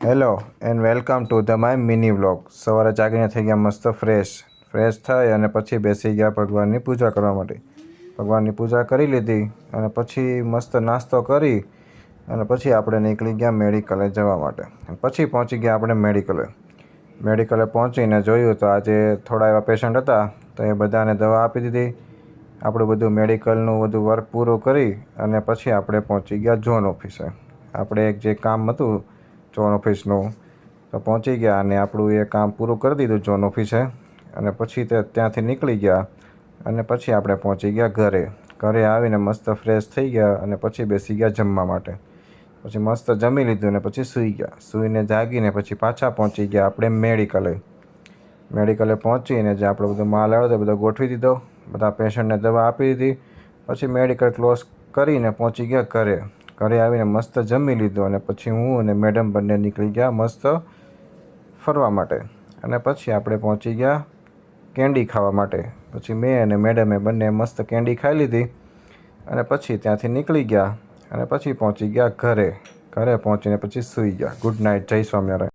Hello and welcome to the my mini vlog. સવારે જાગીને થઈ ગયા મસ્ત ફ્રેશ થઈ અને પછી બેસી ગયા ભગવાનની પૂજા કરવા માટે. ભગવાનની પૂજા કરી લીધી અને પછી મસ્ત નાસ્તો કરી અને પછી આપણે નીકળી ગયા મેડિકલે જવા માટે. પછી પહોંચી ગયા આપણે મેડિકલે પહોંચીને જોયું તો આજે થોડા એવા પેશન્ટ હતા તો એ બધાને દવા આપી દીધી. આપણું બધું મેડિકલનું બધું વર્ક પૂરું કરી અને પછી આપણે પહોંચી ગયા ઝોન ઓફિસે. આપણે એક જે કામ હતું ઝોન ઓફિસનું તો પહોંચી ગયા અને આપણું એ કામ પૂરું કરી દીધું ઝોન ઓફિસે. અને પછી ત્યાંથી નીકળી ગયા અને પછી આપણે પહોંચી ગયા ઘરે આવીને મસ્ત ફ્રેશ થઈ ગયા અને પછી બેસી ગયા જમવા માટે. પછી મસ્ત જમી લીધું ને પછી સૂઈને જાગીને પછી પાછા પહોંચી ગયા આપણે મેડિકલે પહોંચીને જે આપણો બધો માલ આવ્યો તો બધો ગોઠવી દીધો. બધા પેશન્ટને દવા આપી દીધી. પછી મેડિકલ ક્લોઝ કરીને પહોંચી ગયા ઘરે આવીને મસ્ત જમી લીધું અને પછી હું અને મેડમ બંને નીકળી ગયા મસ્ત ફરવા માટે. અને પછી આપણે પહોંચી ગયા કેન્ડી ખાવા માટે. પછી મેં અને મેડમે બંને મસ્ત કેન્ડી ખાઈ લીધી અને પછી ત્યાંથી નીકળી ગયા અને પછી પહોંચી ગયા ઘરે પહોંચીને પછી સૂઈ ગયા. ગુડ નાઇટ, જય સ્વામિનારાયણ.